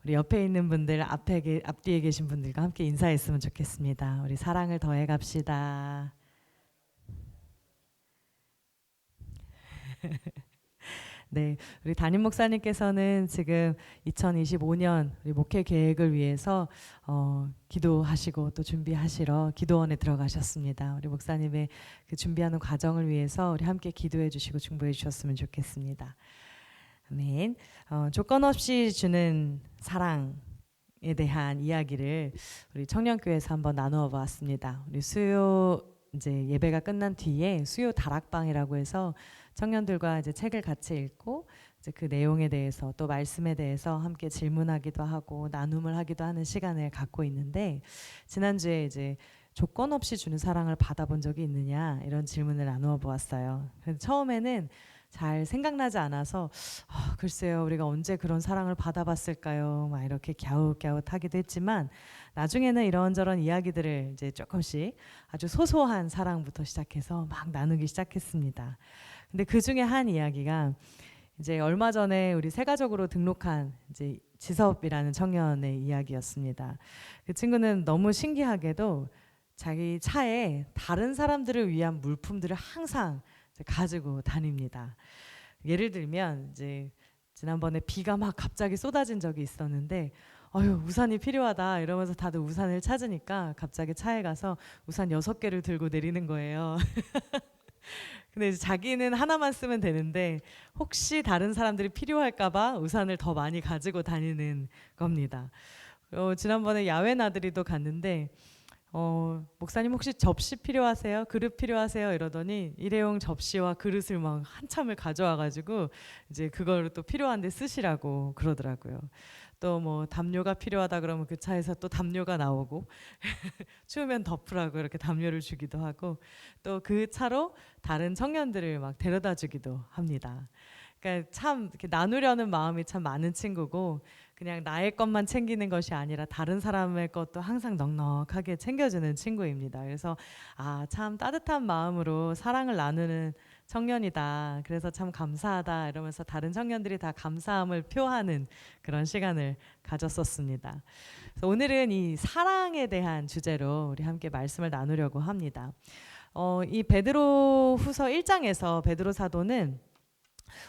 우리 옆에 있는 분들, 앞뒤에 계신 분들과 함께 인사했으면 좋겠습니다. 우리 사랑을 더해 갑시다. 네, 우리 담임 목사님께서는 지금 2025년 우리 목회 계획을 위해서 기도하시고 또 준비하시러 기도원에 들어가셨습니다. 우리 목사님의 그 준비하는 과정을 위해서 우리 함께 기도해 주시고 중보해 주셨으면 좋겠습니다. 아멘. 조건 없이 주는 사랑에 대한 이야기를 우리 청년교회에서 한번 나누어 보았습니다. 우리 수요 이제 예배가 끝난 뒤에 수요 다락방이라고 해서 청년들과 이제 책을 같이 읽고 이제 그 내용에 대해서 또 말씀에 대해서 함께 질문하기도 하고 나눔을 하기도 하는 시간을 갖고 있는데, 지난주에 이제 조건 없이 주는 사랑을 받아본 적이 있느냐 이런 질문을 나누어 보았어요. 그래서 처음에는 잘 생각나지 않아서 글쎄요, 우리가 언제 그런 사랑을 받아봤을까요? 막 이렇게 갸웃갸웃하기도 했지만, 나중에는 이런저런 이야기들을 이제 조금씩 아주 소소한 사랑부터 시작해서 막 나누기 시작했습니다. 근데 그 중에 한 이야기가 이제 얼마 전에 우리 새가족으로 등록한 이제 지섭이라는 청년의 이야기였습니다. 그 친구는 너무 신기하게도 자기 차에 다른 사람들을 위한 물품들을 항상 가지고 다닙니다. 예를 들면 이제 지난번에 비가 막 갑자기 쏟아진 적이 있었는데 우산이 필요하다 이러면서 다들 우산을 찾으니까 갑자기 차에 가서 우산 6개를 들고 내리는 거예요. 근데 이제 자기는 하나만 쓰면 되는데 혹시 다른 사람들이 필요할까봐 우산을 더 많이 가지고 다니는 겁니다. 지난번에 야외 나들이도 갔는데 목사님 혹시 접시 필요하세요? 그릇 필요하세요? 이러더니 일회용 접시와 그릇을 막 한참을 가져와가지고 이제 그걸 또 필요한데 쓰시라고 그러더라고요. 또 뭐 담요가 필요하다 그러면 그 차에서 또 담요가 나오고 추우면 덮으라고 이렇게 담요를 주기도 하고, 또 그 차로 다른 청년들을 막 데려다 주기도 합니다. 그러니까 참 이렇게 나누려는 마음이 참 많은 친구고, 그냥 나의 것만 챙기는 것이 아니라 다른 사람의 것도 항상 넉넉하게 챙겨주는 친구입니다. 그래서 참 따뜻한 마음으로 사랑을 나누는 청년이다. 그래서 참 감사하다 이러면서 다른 청년들이 다 감사함을 표하는 그런 시간을 가졌었습니다. 그래서 오늘은 이 사랑에 대한 주제로 우리 함께 말씀을 나누려고 합니다. 이 베드로후서 1장에서 베드로 사도는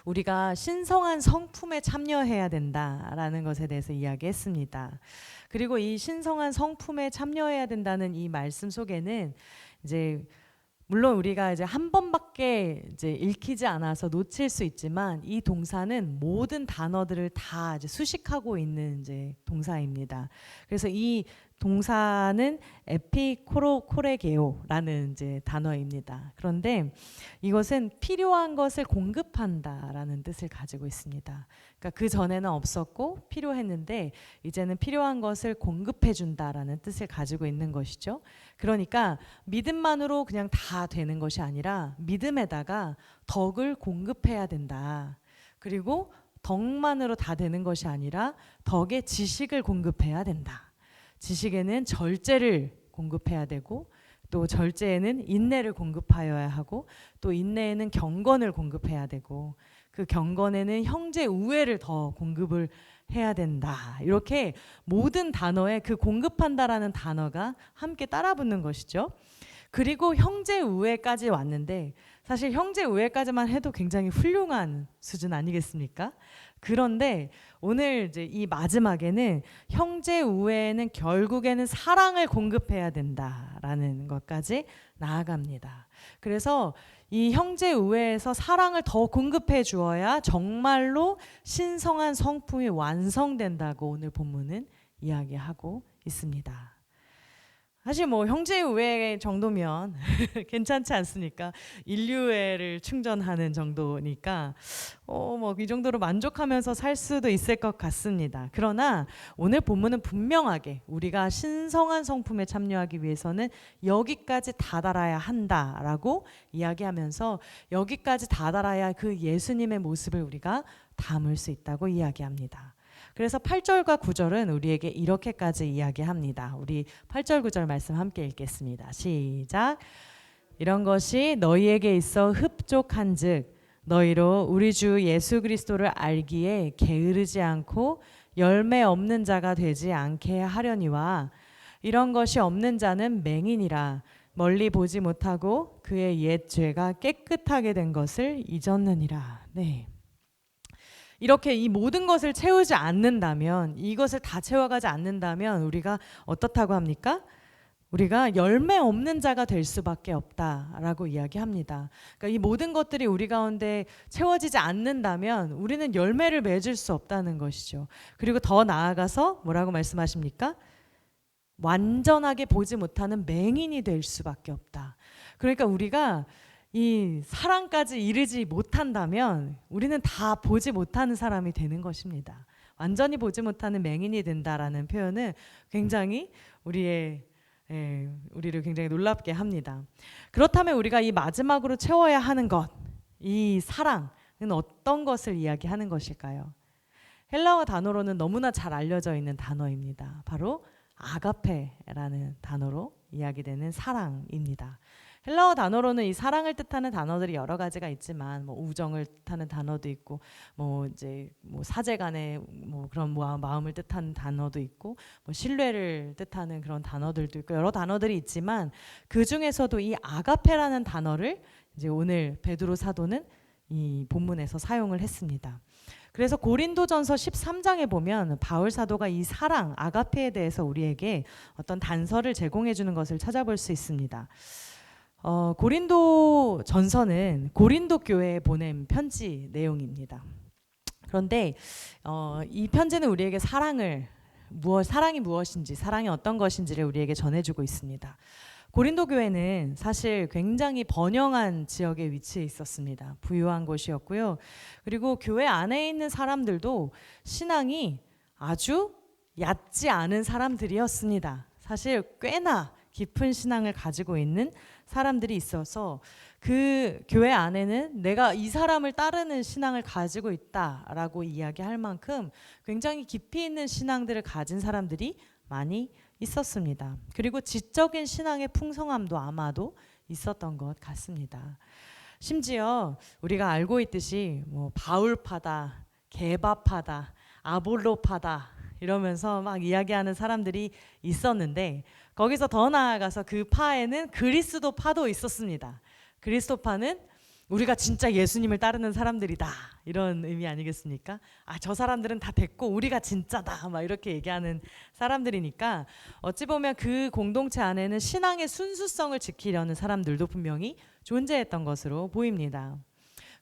우리가 신성한 성품에 참여해야 된다라는 것에 대해서 이야기했습니다. 그리고 이 신성한 성품에 참여해야 된다는 이 말씀 속에는 이제 물론 우리가 이제 한 번밖에 이제 읽히지 않아서 놓칠 수 있지만, 이 동사는 모든 단어들을 다 이제 수식하고 있는 이제 동사입니다. 그래서 이 동사는 에피코로코레게오라는 이제 단어입니다. 그런데 이것은 필요한 것을 공급한다라는 뜻을 가지고 있습니다. 그러니까 그 전에는 없었고 필요했는데 이제는 필요한 것을 공급해 준다라는 뜻을 가지고 있는 것이죠. 그러니까 믿음만으로 그냥 다 되는 것이 아니라 믿음에다가 덕을 공급해야 된다. 그리고 덕만으로 다 되는 것이 아니라 덕의 지식을 공급해야 된다. 지식에는 절제를 공급해야 되고, 또 절제에는 인내를 공급하여야 하고, 또 인내에는 경건을 공급해야 되고, 그 경건에는 형제 우애를 더 공급을 해야 된다. 이렇게 모든 단어에 그 공급한다라는 단어가 함께 따라붙는 것이죠. 그리고 형제 우애까지 왔는데, 사실 형제 우애까지만 해도 굉장히 훌륭한 수준 아니겠습니까? 그런데 오늘 이제 이 마지막에는 형제 우애는 결국에는 사랑을 공급해야 된다라는 것까지 나아갑니다. 그래서 이 형제 우애에서 사랑을 더 공급해 주어야 정말로 신성한 성품이 완성된다고 오늘 본문은 이야기하고 있습니다. 사실 뭐 형제 우애 정도면 괜찮지 않습니까? 인류애를 충전하는 정도니까 뭐 이 정도로 만족하면서 살 수도 있을 것 같습니다. 그러나 오늘 본문은 분명하게 우리가 신성한 성품에 참여하기 위해서는 여기까지 다다라야 한다라고 이야기하면서, 여기까지 다다라야 그 예수님의 모습을 우리가 담을 수 있다고 이야기합니다. 그래서 8절과 9절은 우리에게 이렇게까지 이야기합니다. 우리 8절 9절 말씀 함께 읽겠습니다. 시작. 이런 것이 너희에게 있어 흡족한즉 너희로 우리 주 예수 그리스도를 알기에 게으르지 않고 열매 없는 자가 되지 않게 하려니와 이런 것이 없는 자는 맹인이라 멀리 보지 못하고 그의 옛 죄가 깨끗하게 된 것을 잊었느니라. 네. 이렇게 이 모든 것을 채우지 않는다면, 이것을 다 채워가지 않는다면 우리가 어떻다고 합니까? 우리가 열매 없는 자가 될 수밖에 없다라고 이야기합니다. 그러니까 이 모든 것들이 우리 가운데 채워지지 않는다면 우리는 열매를 맺을 수 없다는 것이죠. 그리고 더 나아가서 뭐라고 말씀하십니까? 완전하게 보지 못하는 맹인이 될 수밖에 없다. 그러니까 우리가 이 사랑까지 이르지 못한다면 우리는 다 보지 못하는 사람이 되는 것입니다. 완전히 보지 못하는 맹인이 된다라는 표현은 굉장히 우리를 굉장히 놀랍게 합니다. 그렇다면 우리가 이 마지막으로 채워야 하는 것, 이 사랑은 어떤 것을 이야기하는 것일까요? 헬라어 단어로는 너무나 잘 알려져 있는 단어입니다. 바로 아가페라는 단어로 이야기되는 사랑입니다. 헬라어 단어로는 이 사랑을 뜻하는 단어들이 여러 가지가 있지만 뭐 우정을 뜻하는 단어도 있고 뭐 이제 뭐 사제간의 뭐 그런 마음을 뜻하는 단어도 있고 뭐 신뢰를 뜻하는 그런 단어들도 있고 여러 단어들이 있지만 그 중에서도 이 아가페라는 단어를 이제 오늘 베드로 사도는 이 본문에서 사용을 했습니다. 그래서 고린도전서 13장에 보면 바울 사도가 이 사랑 아가페에 대해서 우리에게 어떤 단서를 제공해 주는 것을 찾아볼 수 있습니다. 고린도전서는 고린도 교회에 보낸 편지 내용입니다. 그런데 이 편지는 우리에게 사랑이 무엇인지, 사랑이 어떤 것인지를 우리에게 전해주고 있습니다. 고린도 교회는 사실 굉장히 번영한 지역에 위치해 있었습니다. 부유한 곳이었고요. 그리고 교회 안에 있는 사람들도 신앙이 아주 얕지 않은 사람들이었습니다. 사실 꽤나 깊은 신앙을 가지고 있는 사람들이 있어서 그 교회 안에는 내가 이 사람을 따르는 신앙을 가지고 있다라고 이야기할 만큼 굉장히 깊이 있는 신앙들을 가진 사람들이 많이 있었습니다. 그리고 지적인 신앙의 풍성함도 아마도 있었던 것 같습니다. 심지어 우리가 알고 있듯이 뭐 바울파다, 게바파다, 아볼로파다 이러면서 막 이야기하는 사람들이 있었는데 거기서 더 나아가서 그 파에는 그리스도파도 있었습니다. 그리스도파는 우리가 진짜 예수님을 따르는 사람들이다 이런 의미 아니겠습니까? 저 사람들은 다 됐고 우리가 진짜다 막 이렇게 얘기하는 사람들이니까 어찌 보면 그 공동체 안에는 신앙의 순수성을 지키려는 사람들도 분명히 존재했던 것으로 보입니다.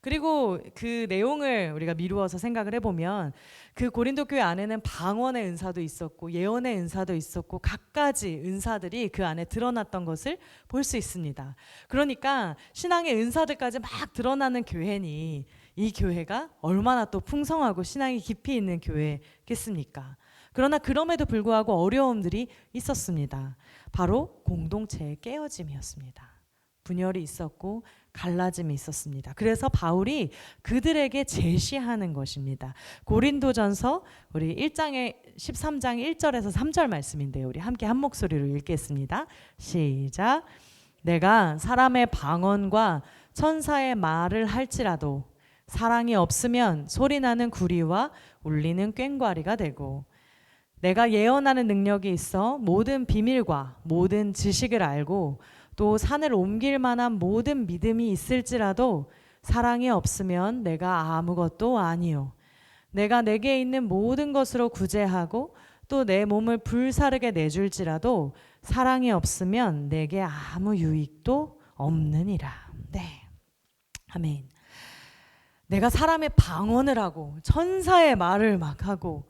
그리고 그 내용을 우리가 미루어서 생각을 해보면 그 고린도 교회 안에는 방언의 은사도 있었고 예언의 은사도 있었고 갖가지 은사들이 그 안에 드러났던 것을 볼 수 있습니다. 그러니까 신앙의 은사들까지 막 드러나는 교회니 이 교회가 얼마나 또 풍성하고 신앙이 깊이 있는 교회겠습니까? 그러나 그럼에도 불구하고 어려움들이 있었습니다. 바로 공동체의 깨어짐이었습니다. 분열이 있었고 갈라짐이 있었습니다. 그래서 바울이 그들에게 제시하는 것입니다. 고린도전서 우리 13장 1절에서 3절 말씀인데요. 우리 함께 한 목소리로 읽겠습니다. 시작. 내가 사람의 방언과 천사의 말을 할지라도 사랑이 없으면 소리나는 구리와 울리는 꽹과리가 되고 내가 예언하는 능력이 있어 모든 비밀과 모든 지식을 알고 또 산을 옮길 만한 모든 믿음이 있을지라도 사랑이 없으면 내가 아무것도 아니요. 내가 내게 있는 모든 것으로 구제하고 또 내 몸을 불사르게 내줄지라도 사랑이 없으면 내게 아무 유익도 없느니라. 네, 아멘. 내가 사람의 방언을 하고 천사의 말을 막 하고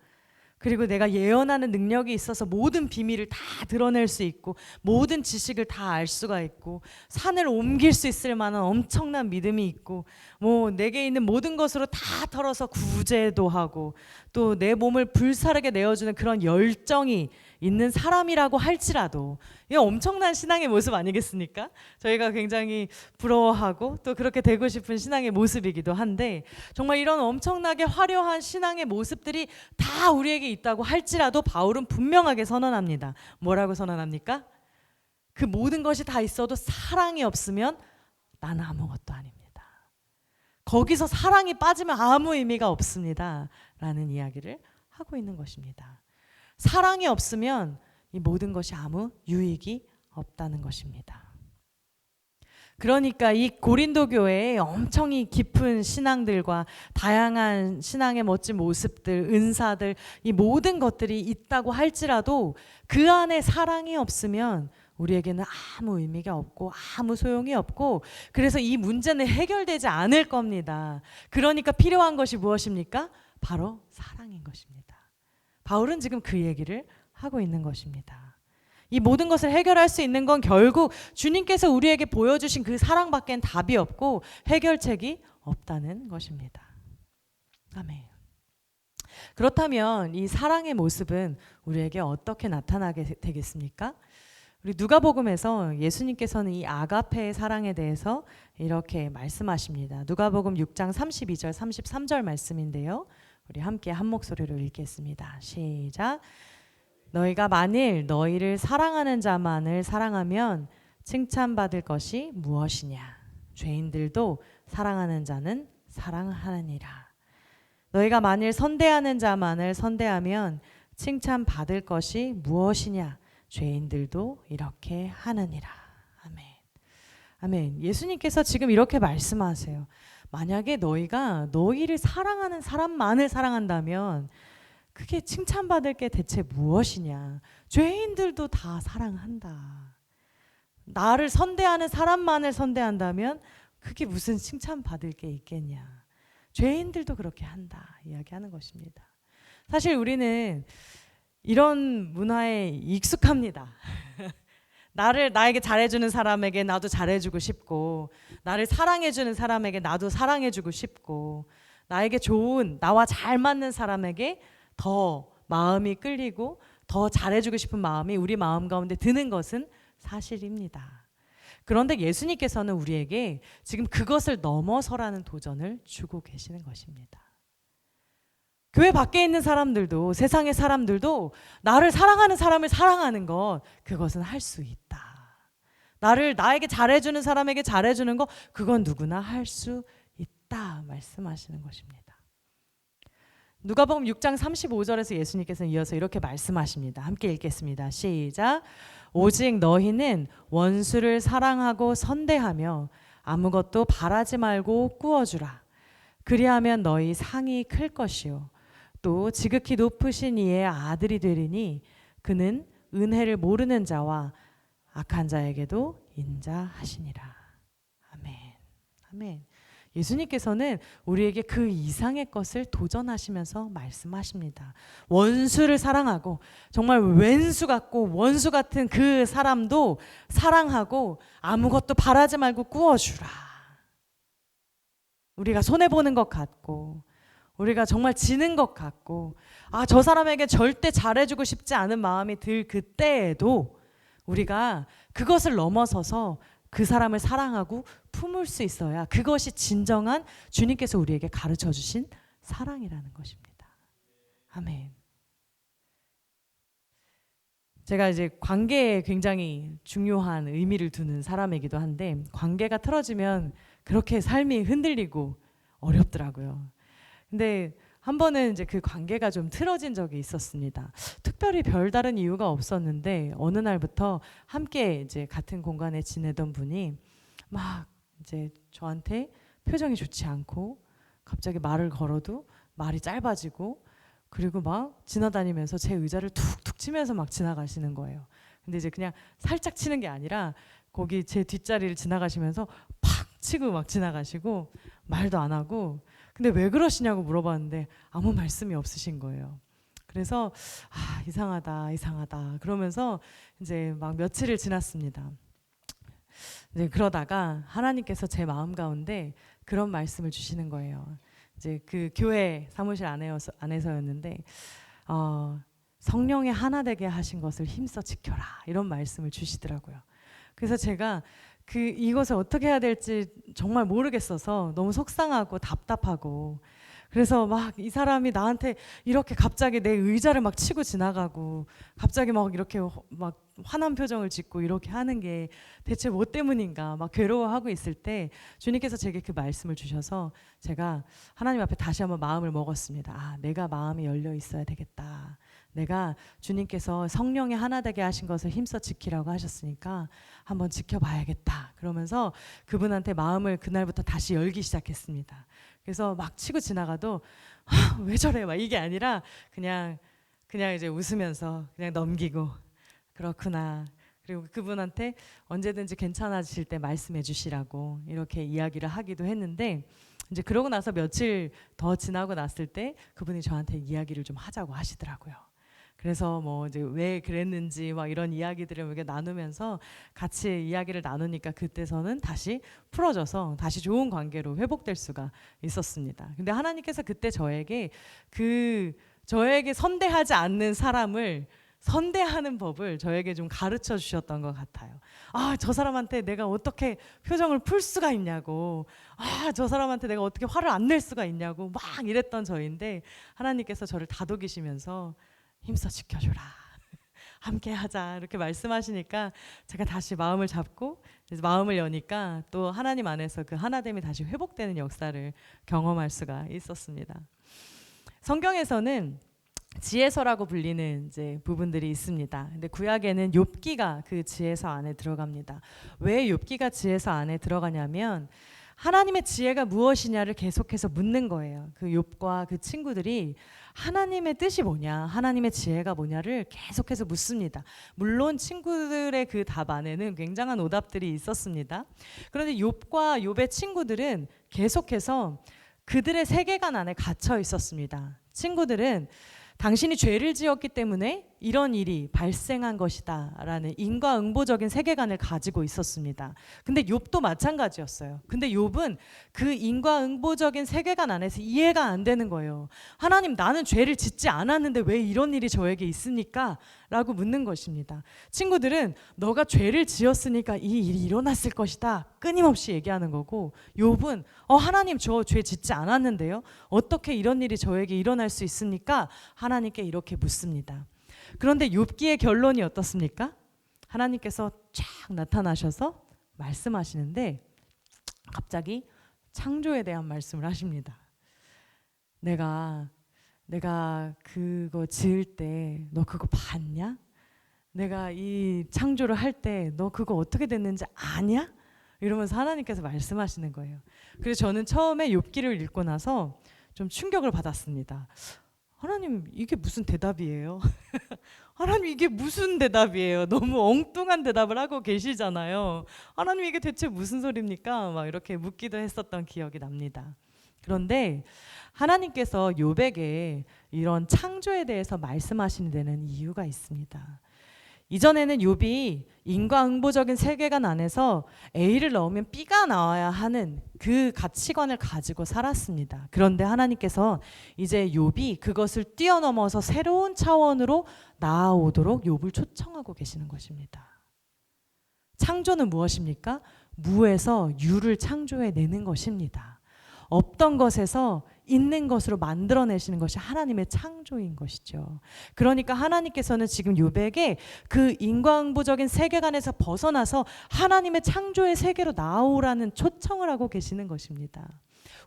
그리고 내가 예언하는 능력이 있어서 모든 비밀을 다 드러낼 수 있고 모든 지식을 다 알 수가 있고 산을 옮길 수 있을 만한 엄청난 믿음이 있고 뭐 내게 있는 모든 것으로 다 털어서 구제도 하고 또 내 몸을 불사르게 내어주는 그런 열정이 있는 사람이라고 할지라도 이 엄청난 신앙의 모습 아니겠습니까? 저희가 굉장히 부러워하고 또 그렇게 되고 싶은 신앙의 모습이기도 한데 정말 이런 엄청나게 화려한 신앙의 모습들이 다 우리에게 있다고 할지라도 바울은 분명하게 선언합니다. 뭐라고 선언합니까? 그 모든 것이 다 있어도 사랑이 없으면 나는 아무것도 아닙니다. 거기서 사랑이 빠지면 아무 의미가 없습니다. 라는 이야기를 하고 있는 것입니다. 사랑이 없으면 이 모든 것이 아무 유익이 없다는 것입니다. 그러니까 이 고린도 교회에 엄청 깊은 신앙들과 다양한 신앙의 멋진 모습들, 은사들, 이 모든 것들이 있다고 할지라도 그 안에 사랑이 없으면 우리에게는 아무 의미가 없고 아무 소용이 없고, 그래서 이 문제는 해결되지 않을 겁니다. 그러니까 필요한 것이 무엇입니까? 바로 사랑인 것입니다. 바울은 지금 그 얘기를 하고 있는 것입니다. 이 모든 것을 해결할 수 있는 건 결국 주님께서 우리에게 보여주신 그 사랑밖엔 답이 없고 해결책이 없다는 것입니다. 아멘. 그렇다면 이 사랑의 모습은 우리에게 어떻게 나타나게 되겠습니까? 우리 누가복음에서 예수님께서는 이 아가페의 사랑에 대해서 이렇게 말씀하십니다. 누가복음 6장 32절 33절 말씀인데요. 우리 함께 한 목소리로 읽겠습니다. 시작. 너희가 만일 너희를 사랑하는 자만을 사랑하면 칭찬받을 것이 무엇이냐? 죄인들도 사랑하는 자는 사랑하느니라. 너희가 만일 선대하는 자만을 선대하면 칭찬받을 것이 무엇이냐? 죄인들도 이렇게 하느니라. 아멘. 아멘. 예수님께서 지금 이렇게 말씀하세요. 만약에 너희가 너희를 사랑하는 사람만을 사랑한다면 그게 칭찬받을 게 대체 무엇이냐? 죄인들도 다 사랑한다. 나를 선대하는 사람만을 선대한다면 그게 무슨 칭찬받을 게 있겠냐? 죄인들도 그렇게 한다. 이야기하는 것입니다. 사실 우리는 이런 문화에 익숙합니다. 나에게 잘해주는 사람에게 나도 잘해주고 싶고, 나를 사랑해주는 사람에게 나도 사랑해주고 싶고, 나에게 좋은, 나와 잘 맞는 사람에게 더 마음이 끌리고 더 잘해주고 싶은 마음이 우리 마음 가운데 드는 것은 사실입니다. 그런데 예수님께서는 우리에게 지금 그것을 넘어서라는 도전을 주고 계시는 것입니다. 교회 밖에 있는 사람들도, 세상의 사람들도 나를 사랑하는 사람을 사랑하는 것, 그것은 할 수 있다. 나에게 잘해주는 사람에게 잘해주는 것, 그건 누구나 할 수 있다 말씀하시는 것입니다. 누가복음 6장 35절에서 예수님께서는 이어서 이렇게 말씀하십니다. 함께 읽겠습니다. 시작. 오직 너희는 원수를 사랑하고 선대하며 아무것도 바라지 말고 꾸어주라. 그리하면 너희 상이 클 것이요 또 지극히 높으신 이의 아들이 되리니 그는 은혜를 모르는 자와 악한 자에게도 인자하시니라. 아멘. 아멘. 예수님께서는 우리에게 그 이상의 것을 도전하시면서 말씀하십니다. 원수를 사랑하고, 정말 왼수 같고 원수 같은 그 사람도 사랑하고 아무것도 바라지 말고 꾸어주라. 우리가 손해보는 것 같고, 우리가 정말 지는 것 같고, 저 사람에게 절대 잘해주고 싶지 않은 마음이 들 그때에도 우리가 그것을 넘어서서 그 사람을 사랑하고 품을 수 있어야 그것이 진정한 주님께서 우리에게 가르쳐 주신 사랑이라는 것입니다. 아멘. 제가 이제 관계에 굉장히 중요한 의미를 두는 사람이기도 한데, 관계가 틀어지면 그렇게 삶이 흔들리고 어렵더라고요. 근데 한 번은 이제 그 관계가 좀 틀어진 적이 있었습니다. 특별히 별다른 이유가 없었는데 어느 날부터 함께 이제 같은 공간에 지내던 분이 막 이제 저한테 표정이 좋지 않고, 갑자기 말을 걸어도 말이 짧아지고, 그리고 막 지나다니면서 제 의자를 툭툭 치면서 막 지나가시는 거예요. 근데 이제 그냥 살짝 치는 게 아니라 거기 제 뒷자리를 지나가시면서 팍 치고 막 지나가시고 말도 안 하고, 근데 왜 그러시냐고 물어봤는데 아무 말씀이 없으신 거예요. 그래서 이상하다 그러면서 이제 막 며칠을 지났습니다. 이제 그러다가 하나님께서 제 마음 가운데 그런 말씀을 주시는 거예요. 이제 그 교회 사무실 안에서였는데 성령의 하나 되게 하신 것을 힘써 지켜라, 이런 말씀을 주시더라고요. 그래서 제가 이것을 어떻게 해야 될지 정말 모르겠어서 너무 속상하고 답답하고, 그래서 막 이 사람이 나한테 이렇게 갑자기 내 의자를 막 치고 지나가고 갑자기 막 이렇게 막 화난 표정을 짓고 이렇게 하는 게 대체 뭐 때문인가 막 괴로워하고 있을 때 주님께서 제게 그 말씀을 주셔서 제가 하나님 앞에 다시 한번 마음을 먹었습니다. 아, 내가 마음이 열려 있어야 되겠다. 내가 주님께서 성령의 하나 되게 하신 것을 힘써 지키라고 하셨으니까 한번 지켜봐야겠다. 그러면서 그분한테 마음을 그날부터 다시 열기 시작했습니다. 그래서 막 치고 지나가도 왜 저래 막 이게 아니라 그냥 이제 웃으면서 그냥 넘기고 그렇구나. 그리고 그분한테 언제든지 괜찮아지실 때 말씀해 주시라고 이렇게 이야기를 하기도 했는데 이제 그러고 나서 며칠 더 지나고 났을 때 그분이 저한테 이야기를 좀 하자고 하시더라고요. 그래서 뭐 이제 왜 그랬는지 막 이런 이야기들을 이렇게 나누면서 같이 이야기를 나누니까 그때서는 다시 풀어져서 다시 좋은 관계로 회복될 수가 있었습니다. 근데 하나님께서 그때 저에게 선대하지 않는 사람을 선대하는 법을 저에게 좀 가르쳐 주셨던 것 같아요. 아, 저 사람한테 내가 어떻게 표정을 풀 수가 있냐고, 아, 저 사람한테 내가 어떻게 화를 안 낼 수가 있냐고 막 이랬던 저인데 하나님께서 저를 다독이시면서 힘써 지켜주라, 함께 하자 이렇게 말씀하시니까 제가 다시 마음을 잡고 마음을 여니까 또 하나님 안에서 그 하나됨이 다시 회복되는 역사를 경험할 수가 있었습니다. 성경에서는 지혜서라고 불리는 이제 부분들이 있습니다. 근데 구약에는 욥기가 그 지혜서 안에 들어갑니다. 왜 욥기가 지혜서 안에 들어가냐면 하나님의 지혜가 무엇이냐를 계속해서 묻는 거예요. 그 욥과 그 친구들이 하나님의 뜻이 뭐냐, 하나님의 지혜가 뭐냐를 계속해서 묻습니다. 물론 친구들의 그 답 안에는 굉장한 오답들이 있었습니다. 그런데 욥과 욥의 친구들은 계속해서 그들의 세계관 안에 갇혀 있었습니다. 친구들은 당신이 죄를 지었기 때문에 이런 일이 발생한 것이다 라는 인과응보적인 세계관을 가지고 있었습니다. 근데 욥도 마찬가지였어요. 근데 욥은 그 인과응보적인 세계관 안에서 이해가 안 되는 거예요. 하나님, 나는 죄를 짓지 않았는데 왜 이런 일이 저에게 있습니까? 라고 묻는 것입니다. 친구들은 너가 죄를 지었으니까 이 일이 일어났을 것이다 끊임없이 얘기하는 거고, 욥은 하나님, 저 죄 짓지 않았는데요, 어떻게 이런 일이 저에게 일어날 수 있습니까? 하나님께 이렇게 묻습니다. 그런데 욥기의 결론이 어떻습니까? 하나님께서 쫙 나타나셔서 말씀하시는데 갑자기 창조에 대한 말씀을 하십니다. 내가 그거 지을 때 너 그거 봤냐? 내가 이 창조를 할 때 너 그거 어떻게 됐는지 아냐? 이러면서 하나님께서 말씀하시는 거예요. 그래서 저는 처음에 욥기를 읽고 나서 좀 충격을 받았습니다. 하나님, 이게 무슨 대답이에요? 하나님, 이게 무슨 대답이에요? 너무 엉뚱한 대답을 하고 계시잖아요. 하나님, 이게 대체 무슨 소리입니까? 막 이렇게 묻기도 했었던 기억이 납니다. 그런데 하나님께서 욥에게 이런 창조에 대해서 말씀하시는 데는 이유가 있습니다. 이전에는 욥이 인과응보적인 세계관 안에서 A를 넣으면 B가 나와야 하는 그 가치관을 가지고 살았습니다. 그런데 하나님께서 이제 욥이 그것을 뛰어넘어서 새로운 차원으로 나아오도록 욥을 초청하고 계시는 것입니다. 창조는 무엇입니까? 무에서 유를 창조해내는 것입니다. 없던 것에서 있는 것으로 만들어내시는 것이 하나님의 창조인 것이죠. 그러니까 하나님께서는 지금 욥에게 그 인과응보적인 세계관에서 벗어나서 하나님의 창조의 세계로 나오라는 초청을 하고 계시는 것입니다.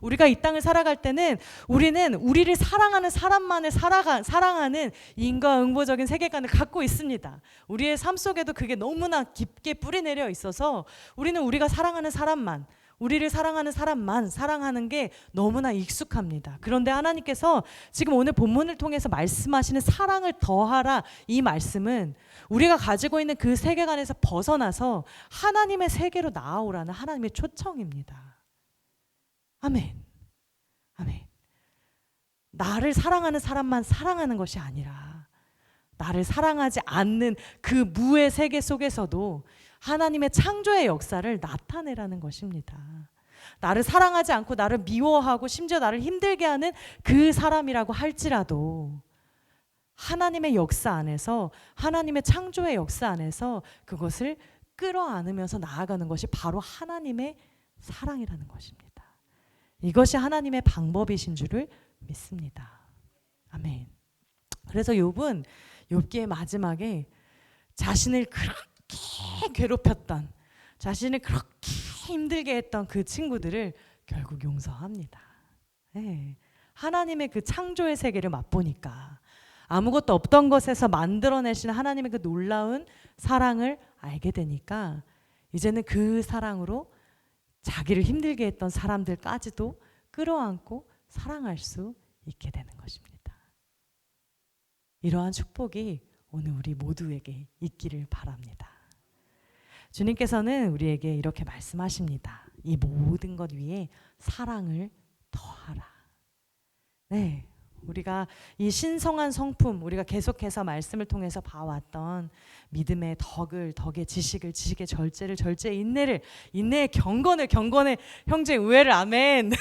우리가 이 땅을 살아갈 때는 우리는 우리를 사랑하는 사람만을 사랑하는 인과응보적인 세계관을 갖고 있습니다. 우리의 삶 속에도 그게 너무나 깊게 뿌리내려 있어서 우리는 우리가 사랑하는 사람만, 우리를 사랑하는 사람만 사랑하는 게 너무나 익숙합니다. 그런데 하나님께서 지금 오늘 본문을 통해서 말씀하시는 사랑을 더하라, 이 말씀은 우리가 가지고 있는 그 세계관에서 벗어나서 하나님의 세계로 나아오라는 하나님의 초청입니다. 아멘. 아멘. 나를 사랑하는 사람만 사랑하는 것이 아니라 나를 사랑하지 않는 그 무의 세계 속에서도 하나님의 창조의 역사를 나타내라는 것입니다. 나를 사랑하지 않고 나를 미워하고 심지어 나를 힘들게 하는 그 사람이라고 할지라도 하나님의 역사 안에서, 하나님의 창조의 역사 안에서 그것을 끌어안으면서 나아가는 것이 바로 하나님의 사랑이라는 것입니다. 이것이 하나님의 방법이신 줄을 믿습니다. 아멘. 그래서 욥은 욥기의 마지막에 자신을 그렇게 괴롭혔던, 자신을 그렇게 힘들게 했던 그 친구들을 결국 용서합니다. 네. 하나님의 그 창조의 세계를 맛보니까, 아무것도 없던 것에서 만들어내신 하나님의 그 놀라운 사랑을 알게 되니까 이제는 그 사랑으로 자기를 힘들게 했던 사람들까지도 끌어안고 사랑할 수 있게 되는 것입니다. 이러한 축복이 오늘 우리 모두에게 있기를 바랍니다. 주님께서는 우리에게 이렇게 말씀하십니다. 이 모든 것 위에 사랑을 더하라. 네, 우리가 이 신성한 성품, 우리가 계속해서 말씀을 통해서 봐왔던 믿음의 덕의 지식을, 지식의 절제를, 절제의 인내를, 인내의 경건을, 경건의 형제의 우애를, 아멘.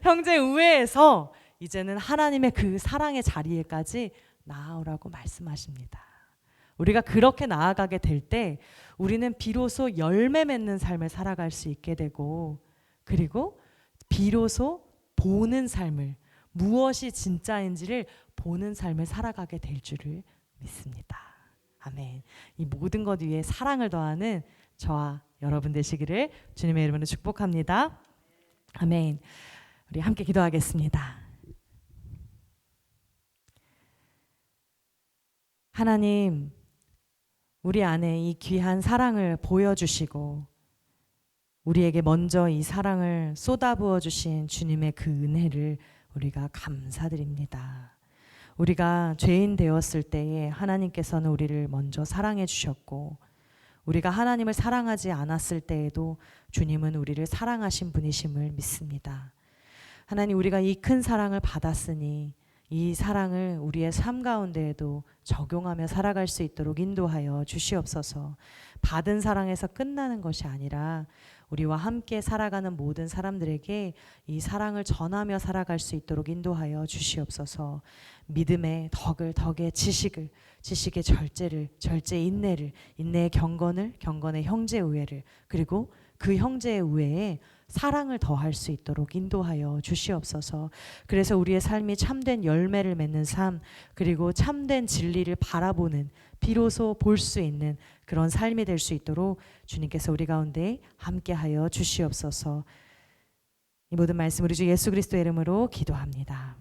형제의 우애에서 이제는 하나님의 그 사랑의 자리에까지 나아오라고 말씀하십니다. 우리가 그렇게 나아가게 될 때 우리는 비로소 열매 맺는 삶을 살아갈 수 있게 되고, 그리고 비로소 보는 삶을, 무엇이 진짜인지를 보는 삶을 살아가게 될 줄을 믿습니다. 아멘. 이 모든 것 위에 사랑을 더하는 저와 여러분 되시기를 주님의 이름으로 축복합니다. 아멘. 우리 함께 기도하겠습니다. 하나님, 우리 안에 이 귀한 사랑을 보여주시고 우리에게 먼저 이 사랑을 쏟아부어 주신 주님의 그 은혜를 우리가 감사드립니다. 우리가 죄인 되었을 때에 하나님께서는 우리를 먼저 사랑해 주셨고, 우리가 하나님을 사랑하지 않았을 때에도 주님은 우리를 사랑하신 분이심을 믿습니다. 하나님, 우리가 이 큰 사랑을 받았으니 이 사랑을 우리의 삶 가운데에도 적용하며 살아갈 수 있도록 인도하여 주시옵소서. 받은 사랑에서 끝나는 것이 아니라 우리와 함께 살아가는 모든 사람들에게 이 사랑을 전하며 살아갈 수 있도록 인도하여 주시옵소서. 믿음의 덕의 지식을, 지식의 절제를, 절제의 인내를, 인내의 경건을, 경건의 형제 우애를, 그리고 그 형제의 우애에 사랑을 더할 수 있도록 인도하여 주시옵소서. 그래서 우리의 삶이 참된 열매를 맺는 삶, 그리고 참된 진리를 바라보는, 비로소 볼 수 있는 그런 삶이 될 수 있도록 주님께서 우리 가운데 함께하여 주시옵소서. 이 모든 말씀 우리 주 예수 그리스도의 이름으로 기도합니다.